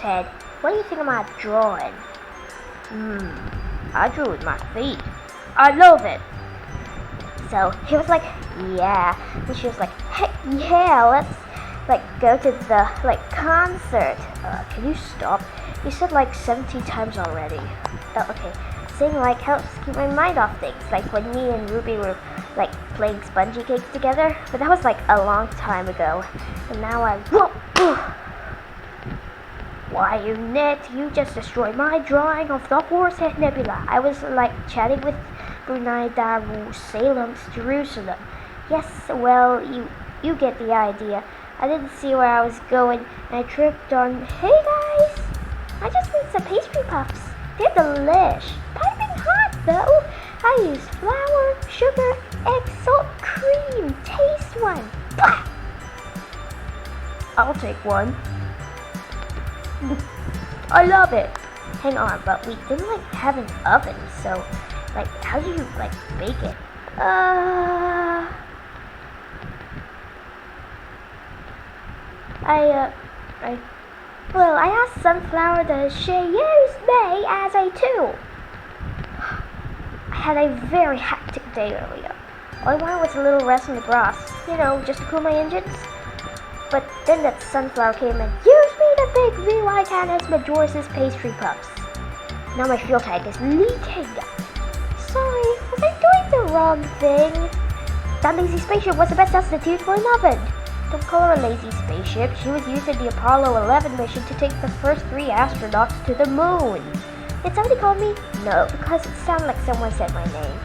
Ted, what do you think of my drawing? I drew with my feet. I love it. So he was like, yeah. And she was like, hey, yeah, let's like go to the like concert. Can you stop? You said like 70 times already. Oh, okay. Saying like helps keep my mind off things. Like when me and Ruby were like playing spongy cakes together. But that was like a long time ago. And now why, you Ned, you just destroyed my drawing of the Horsehead Nebula. I was like chatting with Brunei Daru, Salem's Jerusalem. Yes, well, you get the idea. I didn't see where I was going, and I tripped on. Hey guys, I just made some pastry puffs. They're delish. Piping hot though. I used flour, sugar, egg, salt, cream. Taste one. Blah! I'll take one. I love it. Hang on, but we didn't like have an oven, so like how do you like bake it? I asked Sunflower that she used me as a tool. I had a very hectic day earlier. All I wanted was a little rest on the grass, you know, just to cool my engines. But then that Sunflower came and used me to bake VY Canis Majoris' pastry puffs. Now my fuel tank is leaking. Sorry, was I doing the wrong thing? That lazy spaceship was the best substitute for an oven. Don't call her a lazy spaceship. She was used in the Apollo 11 mission to take the first 3 astronauts to the moon. Did somebody call me? No, because it sounded like someone said my name.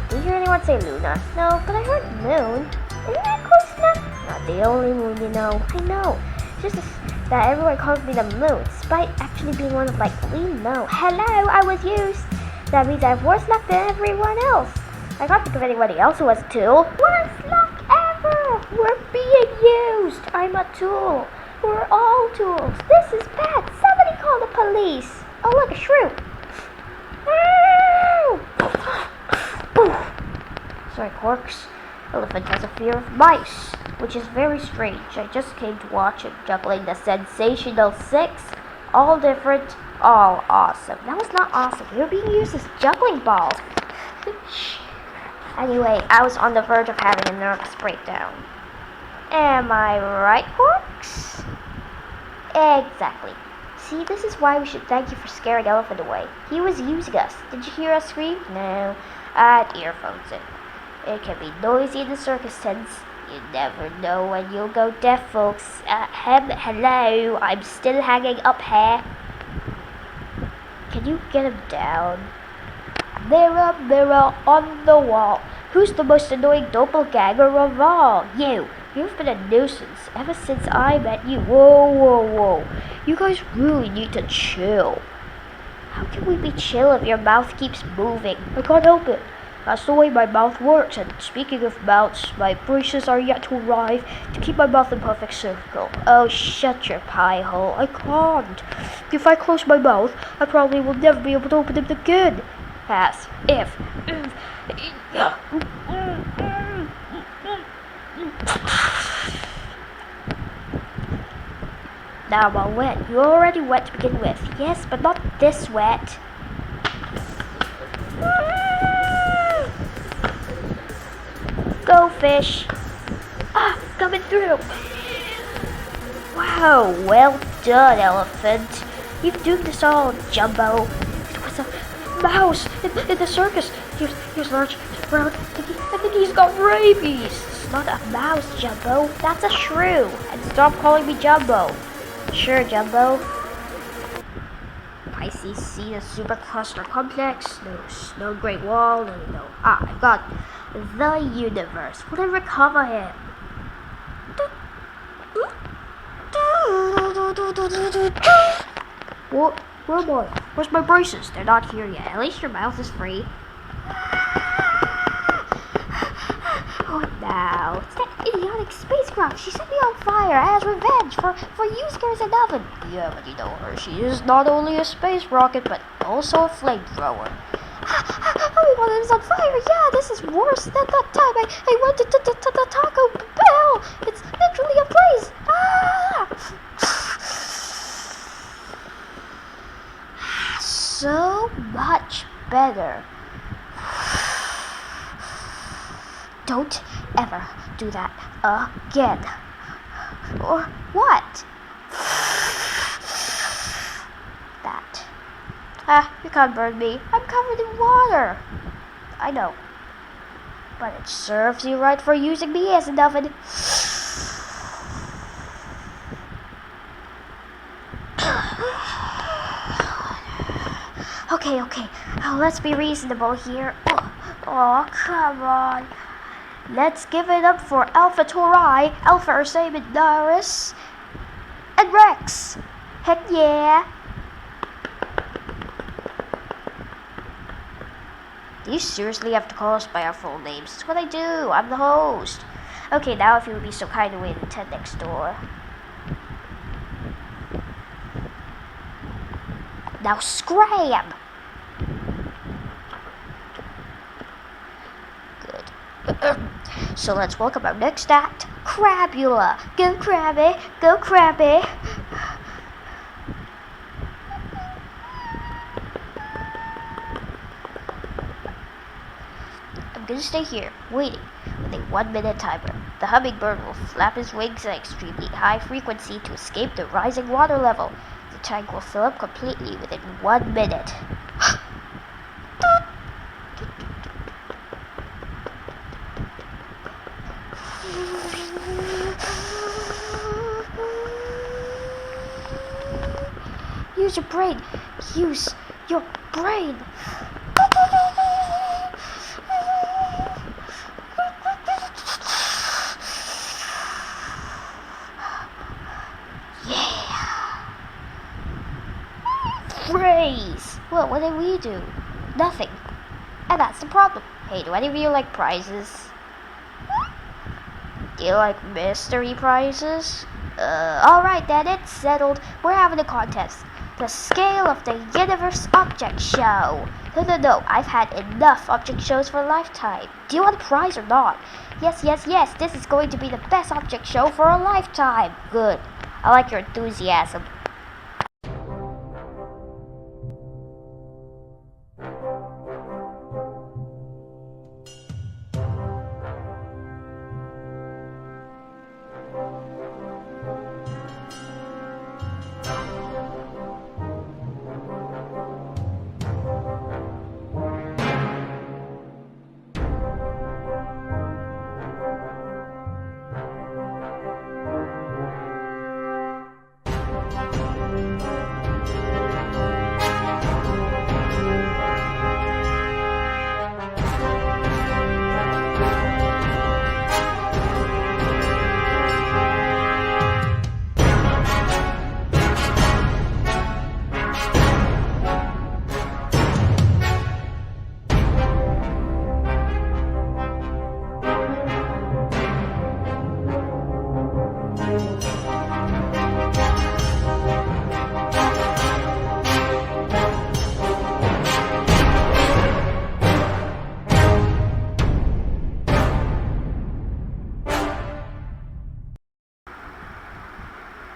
Did you hear anyone say Luna? No, but I heard moon. Isn't that close enough? Not the only moon, you know. I know. It's just that everyone calls me the moon, despite actually being one of like, we know. Hello, I was used. That means I have worse luck than everyone else. I can't think of anybody else who was a tool. Worst luck ever! We're being used. I'm a tool. We're all tools. This is bad. Somebody call the police. Oh, look, a shrew. Sorry, Quarks. Elephant has a fear of mice, which is very strange. I just came to watch him juggling the sensational 6. All different, all awesome. That was not awesome. We were being used as juggling balls. Anyway, I was on the verge of having a nervous breakdown. Am I right, Quarks? Exactly. See, this is why we should thank you for scaring Elephant away. He was using us. Did you hear us scream? No. I had earphones in. It can be noisy in the circus tents. You never know when you'll go deaf, folks. Hello, I'm still hanging up here. Can you get him down? Mirror, mirror on the wall. Who's the most annoying doppelganger of all? You. You've been a nuisance ever since I met you. Whoa, whoa, whoa. You guys really need to chill. How can we be chill if your mouth keeps moving? I can't help it. That's the way my mouth works, and speaking of mouths, my braces are yet to arrive to keep my mouth in perfect circle. Oh, shut your pie hole. I can't. If I close my mouth, I probably will never be able to open it again. As if. Now I'm all wet. You're already wet to begin with. Yes, but not this wet. Go, fish. Coming through. Wow, well done, Elephant. You've duped us all, Jumbo. It was a mouse in the circus. Here's large, brown. I think he's got rabies. It's not a mouse, Jumbo. That's a shrew. And stop calling me Jumbo. Sure, Jumbo. ICC, the Supercluster complex. No snow Great Wall. No. I've got the universe. Will I recover him? What? Where am I? Where's my braces? They're not here yet. At least your mouth is free. Oh, no. It's that idiotic spacecraft. She set me on fire as revenge for you scares an oven. Yeah, but you know her. She is not only a space rocket, but also a flamethrower. Everyone is on fire. Yeah, this is worse than that time I went to the Taco Bell. It's literally a place. much better. Don't ever do that again. Or what? That. You can't burn me. I'm covered in water. I know. But it serves you right for using me as an oven. Okay. Oh, let's be reasonable here. Oh, come on. Let's give it up for Alpha Tori, Alpha Ursaminaris, and Rex. Heck yeah. Do you seriously have to call us by our full names? That's what I do. I'm the host. Okay, now if you would be so kind to wait in the tent next door. Now scram! Good. So let's welcome our next act, Crabula. Go Crabby, go Crabby. I'm gonna stay here, waiting, with a 1-minute timer. The hummingbird will flap his wings at extremely high frequency to escape the rising water level. The tank will fill up completely within 1 minute. Use your brain. Use your brain. Phrase! Well, what did we do? Nothing. And that's the problem. Hey, do any of you like prizes? Do you like mystery prizes? Alright then, it's settled. We're having a contest. The scale of the universe object show. No, I've had enough object shows for a lifetime. Do you want a prize or not? Yes, this is going to be the best object show for a lifetime. Good. I like your enthusiasm.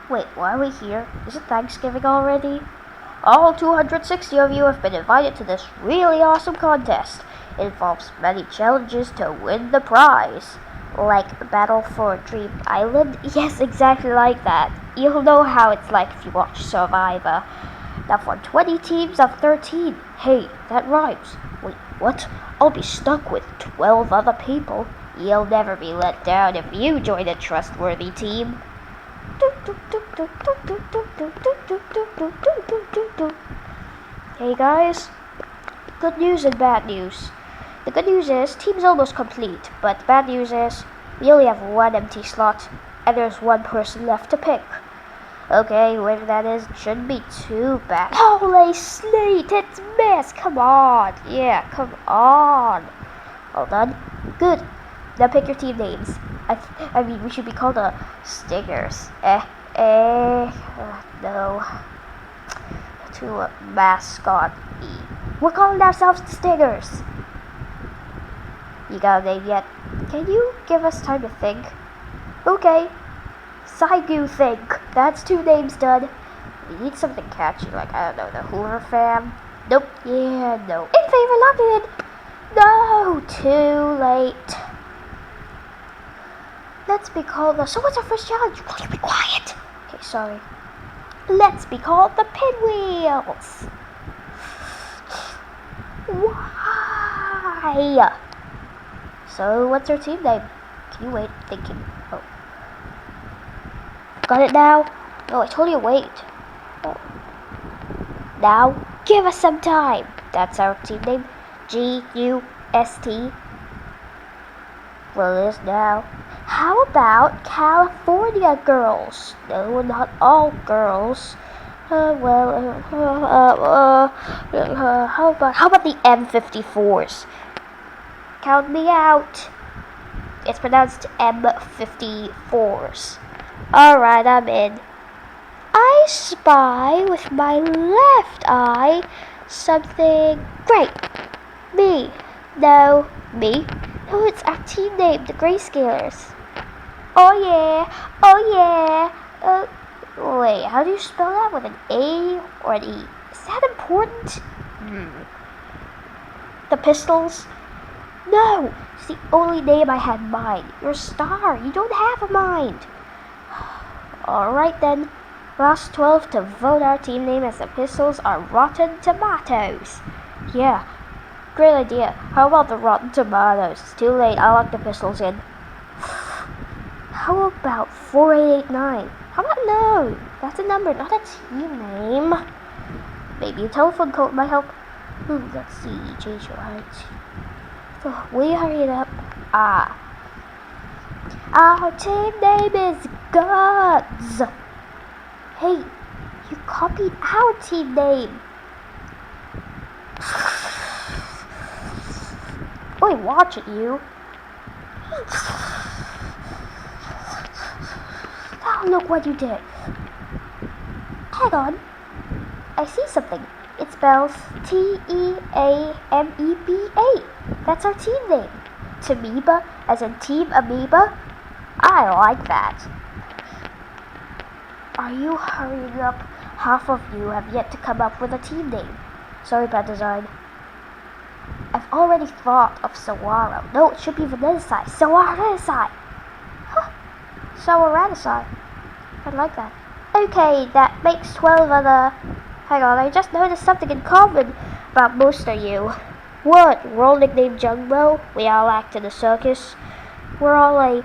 Wait, why are we here? Is it Thanksgiving already? All 260 of you have been invited to this really awesome contest. It involves many challenges to win the prize. Like Battle for Dream Island? Yes, exactly like that. You'll know how it's like if you watch Survivor. Now for 20 teams of 13. Hey, that rhymes. Wait, what? I'll be stuck with 12 other people. You'll never be let down if you join a trustworthy team. Hey guys, good news and bad news. The good news is team's almost complete, but the bad news is we only have one empty slot and there's one person left to pick. Okay, whoever that is, it shouldn't be too bad. Holy slate, it's Miss! Come on! Yeah, come on! All done? Good. Now pick your team names. I mean, we should be called the Stingers. No. Too mascot-y. We're calling ourselves the Stingers. You got a name yet? Can you give us time to think? Okay. Saigu Think. That's 2 names done. We need something catchy, like, I don't know, the Hoover Fam? Nope. Yeah, no. In favor, locked in. No, too late. Let's be called the... So what's our first challenge? Will you be quiet? Okay, sorry. Let's be called the Pinwheels. Why? So what's our team name? Can you wait? Thinking. Oh. Got it now? No, I told you wait. Oh. Now, give us some time. That's our team name. GUST. Well, it is now. How about California girls? No, not all girls. How about the M54s? Count me out. It's pronounced M54s. Alright, I'm in. I spy with my left eye something great. Me. No, me. No, it's our team name, the Grayscalers. Oh yeah, oh yeah. Wait, how do you spell that? With an A or an E? Is that important? The Pistols? No, it's the only name I had in mind. You're a star, you don't have a mind. Alright then, last 12 to vote our team name as the Pistols are Rotten Tomatoes. Yeah, great idea. How about the Rotten Tomatoes? It's too late, I locked the Pistols in. How about 4889? How about no? That's a number, not a team name. Maybe a telephone code might help. Let's see, change your height. Will you hurry it up? Our team name is Guts. Hey, you copied our team name. Boy, watch it, you. Oh, look what you did. Hang on. I see something. It spells TEAMEBA. That's our team name. Tamoeba, as in Team Amoeba. I like that. Are you hurrying up? Half of you have yet to come up with a team name. Sorry, bad design. I've already thought of Saguaro. No, it should be Vanillasai. Sawaradasai. Huh. Sawaradasai. I like that. Okay, that makes 12 other... Hang on, I just noticed something in common about most of you. What? We're all nicknamed Jumbo. We all act in the circus. We're all a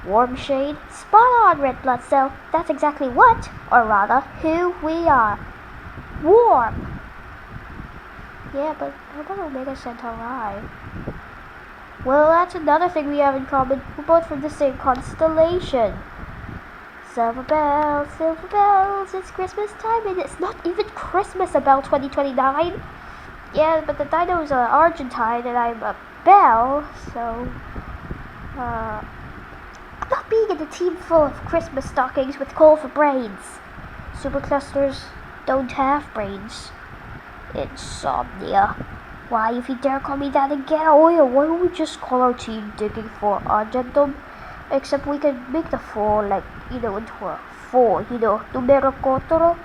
warm shade. Spot on, red blood cell. That's exactly what, or rather, who we are. Warm. Yeah, but what about Omega Centauri? Well, that's another thing we have in common. We're both from the same constellation. Silver bells, it's Christmas time, and it's not even Christmas about 2029. Yeah, but the dinos are Argentine, and I'm a bell, so... I'm not being in a team full of Christmas stockings with colorful brains. Superclusters don't have brains. Insomnia. Why, if you dare call me that again, why don't we just call our team Digging for Argentum? Except we can make the 4, like, into a 4, numero 4,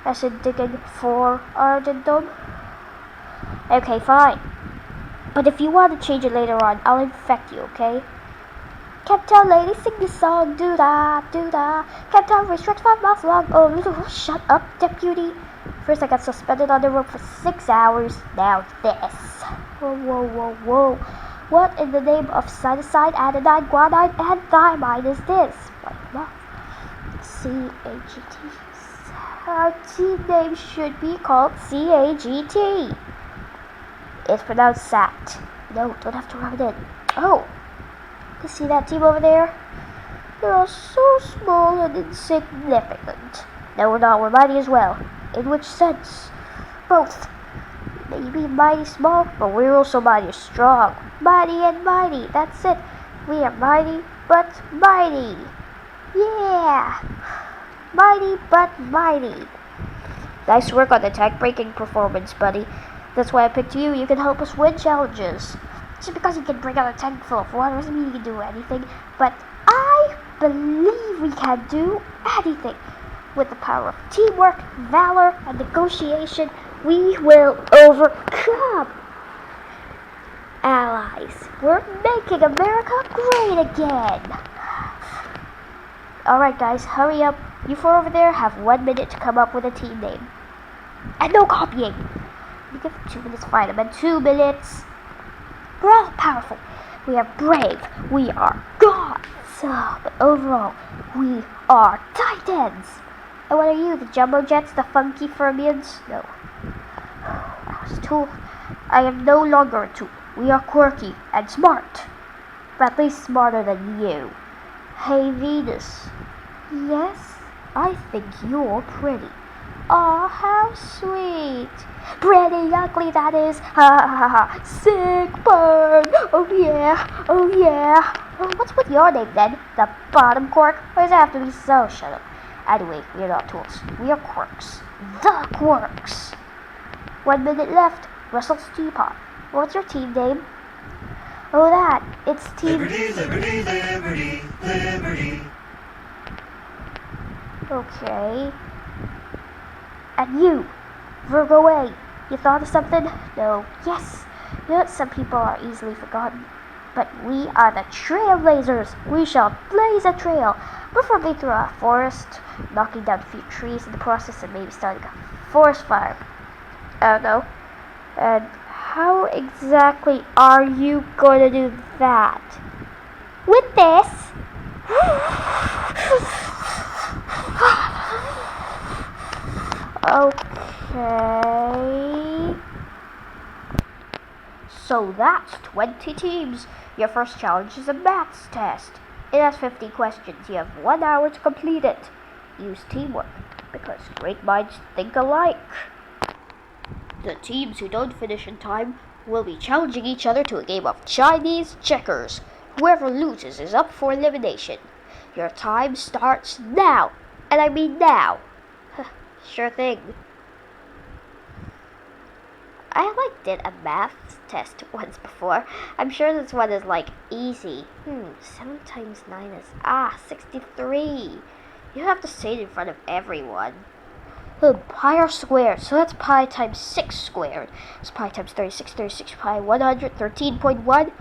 as in Digging for Argentum. Okay, fine. But if you want to change it later on, I'll infect you, okay? Captain Lady, sing this song, do-da, do-da. Captain restrict 5 miles long, oh, shut up, deputy. First I got suspended on the rope for 6 hours, now this. Whoa. What in the name of cytosine, adenine, guanine, and thymine is this? CAGT. Our team name should be called CAGT. It's pronounced SAT. No, don't have to rub it in. Oh, you see that team over there? They're all so small and insignificant. No, we're not. We're mighty as well. In which sense? Both. Maybe mighty small, but we're also mighty strong. Mighty and mighty. That's it. We are mighty, but mighty. Yeah. Mighty, but mighty. Nice work on the tech-breaking performance, buddy. That's why I picked you. You can help us win challenges. Just because you can bring out a tank full of water doesn't mean you can do anything. But I believe we can do anything. With the power of teamwork, valor, and negotiation, We will overcome. Allies, we're making America great again. Alright guys, hurry up. You four over there have 1 minute to come up with a team name. And no copying. You give them 2 minutes to find them, and 2 minutes. We're all powerful. We are brave. We are gods. But overall, we are titans. And what are you, the jumbo jets, the funky Fermions? No. I was a tool. I am no longer a tool. We are quirky and smart. But at least smarter than you. Hey Venus. Yes, I think you're pretty. Aw, how sweet. Pretty ugly, that is. Ha ha ha. Sick burn. Oh yeah. Oh yeah. Oh, what's with your name then? The bottom cork? Why does it have to be so? Shut up. Anyway, we're not tools. We are quirks. The quirks. 1 minute left. Russell's teapot. What's your team name? Oh, that. It's Team... Liberty, liberty, liberty, liberty. Okay. And you, Virgo A, you thought of something? No. Yes. You know that some people are easily forgotten. But we are the trailblazers. We shall blaze a trail, preferably through a forest, knocking down a few trees in the process, and maybe starting a forest fire. I don't know. And how exactly are you going to do that? With this? Okay. So that's 20 teams. Your first challenge is a maths test. It has 50 questions. You have 1 hour to complete it. Use teamwork, because great minds think alike. The teams who don't finish in time will be challenging each other to a game of Chinese checkers. Whoever loses is up for elimination. Your time starts now. And I mean now. Sure thing. I did a maths test once before. I'm sure this one is easy. 7 times 9 is 63. You have to say it in front of everyone. Pi r squared, so that's pi times 6 squared. It's pi times 36 pi, 113.1.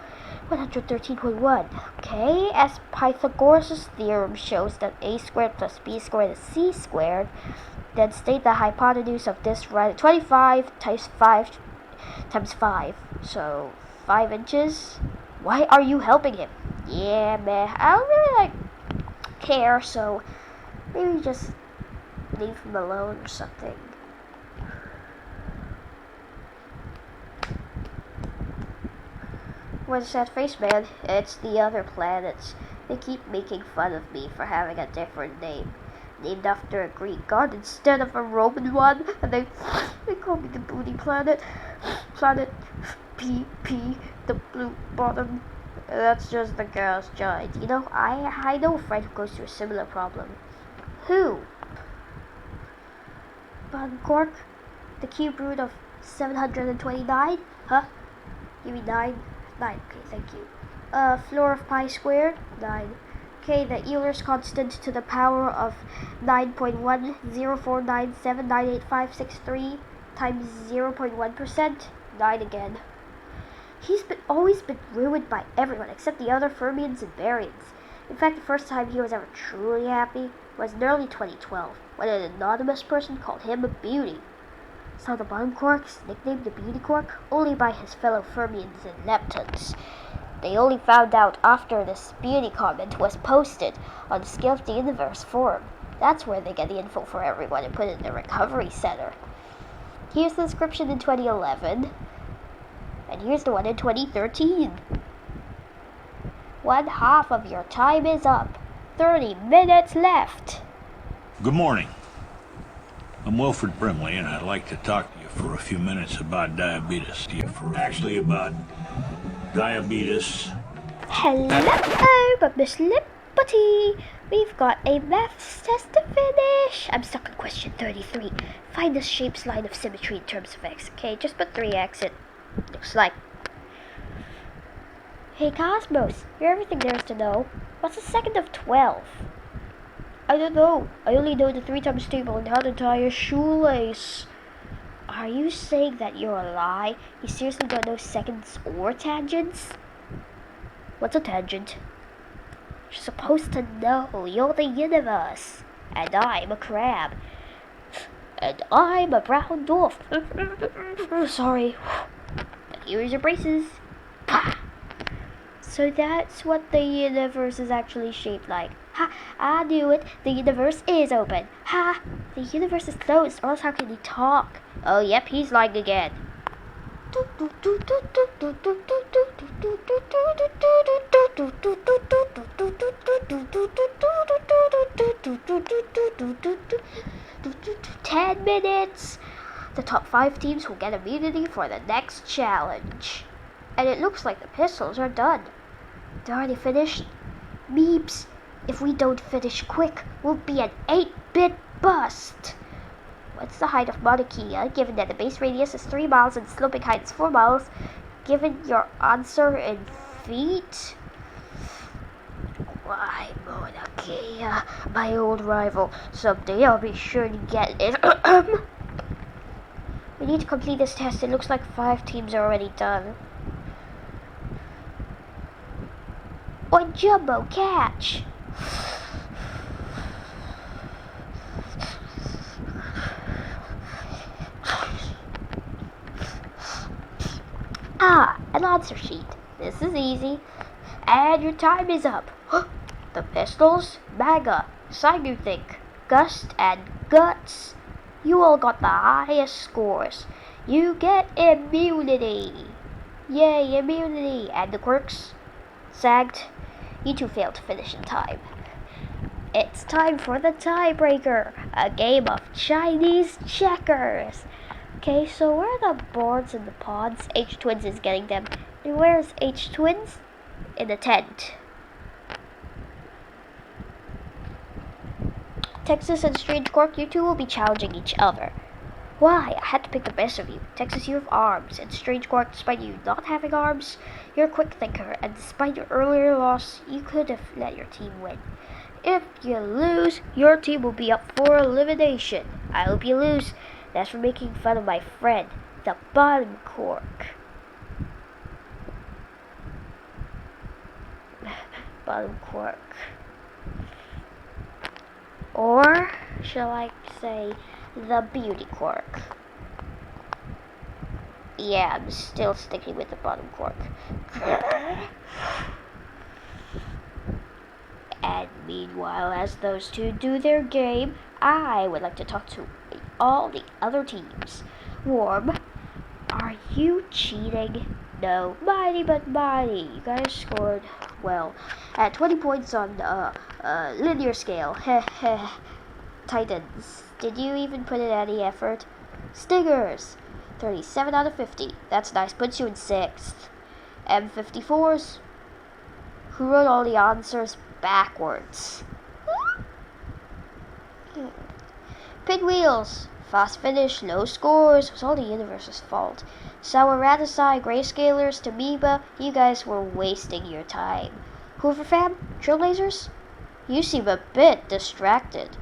113.1. Okay, as Pythagoras' theorem shows that a squared plus b squared is c squared, then state the hypotenuse of this right at 25 times 5 times 5. So 5 inches. Why are you helping him? Yeah, man, I don't really care, so maybe just leave him alone or something. What's that face, man? It's the other planets. They keep making fun of me for having a different name. Named after a Greek god instead of a Roman one. And they call me the booty planet. Planet PP, the blue bottom. That's just the girl's joint. You know, I know a friend who goes through a similar problem. Who? Bottom cork? The cube root of 729? Huh? You mean 9? 9, okay, thank you. Floor of pi squared? 9. Okay, the Euler's constant to the power of 9.1049798563 times 0.1%? 9 again. He's always been ruined by everyone except the other Fermions and Baryons. In fact, the first time he was ever truly happy was in early 2012, when an anonymous person called him a beauty. Saw the bottom quarks, nicknamed the Beauty Quark, only by his fellow Fermions and Neptunes. They only found out after this beauty comment was posted on the Scale of the Universe forum. That's where they get the info for everyone and put it in the recovery center. Here's the description in 2011, and here's the one in 2013. 1/2 of your time is up. 30 minutes left. Good morning. I'm Wilfred Brimley, and I'd like to talk to you for a few minutes about diabetes. Actually, about diabetes. Hello, Miss Liberty. We've got a maths test to finish. I'm stuck on question 33. Find the shape's line of symmetry in terms of x. Okay, just put 3x. It looks like. Hey, Cosmos, you're everything there is to know. What's the second of 12? I don't know. I only know the 3 times table and how to tie a shoelace. Are you saying that you're a lie? You seriously don't know seconds or tangents? What's a tangent? You're supposed to know. You're the universe. And I'm a crab. And I'm a brown dwarf. Sorry. Here's your braces. So that's what the universe is actually shaped like. Ha! I knew it. The universe is open. Ha! The universe is closed, or else how can he talk? Oh, yep, he's lying again. "10 minutes! The top 5 teams will get immunity for the next challenge. And it looks like the pistols are done. They're already finished? Meeps, if we don't finish quick, we'll be an 8-bit bust. What's the height of Mauna Kea, given that the base radius is 3 miles and sloping height is 4 miles? Given your answer in feet? Why, Mauna Kea, my old rival. Someday I'll be sure to get it. We need to complete this test. It looks like 5 teams are already done. Or Jumbo, catch! Ah, an answer sheet. This is easy. And your time is up. The pistols, Maga, Think, Gust, and Guts. You all got the highest scores. You get immunity. Yay, immunity. And the quirks? Sagged. You two failed to finish in time. It's time for the tiebreaker, a game of Chinese checkers. Okay, so where are the boards and the pods? H-Twins is getting them. And where's H-Twins? In the tent. Texas and Strange Quark, you two will be challenging each other. Why? I had to pick the best of you. Texas, you have arms, and Strange Quark, despite you not having arms, you're a quick thinker, and despite your earlier loss, you could have let your team win. If you lose, your team will be up for elimination. I hope you lose. That's for making fun of my friend, the Bottom Quark. Bottom Quark. Or, shall I say, the Beauty Quark? Yeah, I'm still sticking with the Bottom Quark. And meanwhile, as those two do their game, I would like to talk to all the other teams. Worm, are you cheating? No, mighty but mighty. You guys scored well at 20 points on linear scale. Heh. Titans, did you even put in any effort? Stingers, 37 out of 50. That's nice. Puts you in 6th. M54s, who wrote all the answers backwards? Pinwheels, fast finish, low scores. It was all the universe's fault. Saueratusai, Grayscalers, Tamoeba, you guys were wasting your time. Hoover Fam, Trailblazers, you seem a bit distracted.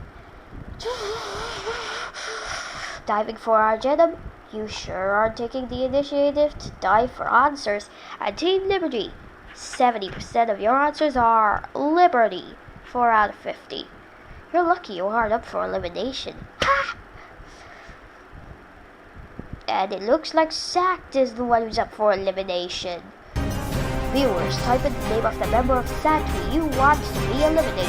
Diving for Argenum, you sure are taking the initiative to dive for answers. And Team Liberty, 70% of your answers are Liberty, 4 out of 50. You're lucky you aren't up for elimination. Ha! And it looks like Sacked is the one who's up for elimination. Viewers, type in the name of the member of Sacked who you want to be eliminated.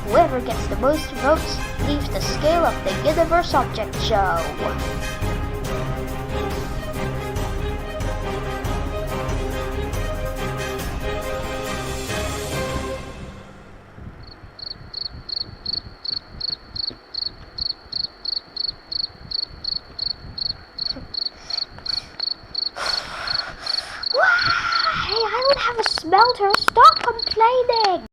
Whoever gets the most votes leaves the scale of the Universe Object Show. Hey, I don't have a smelter. Stop complaining.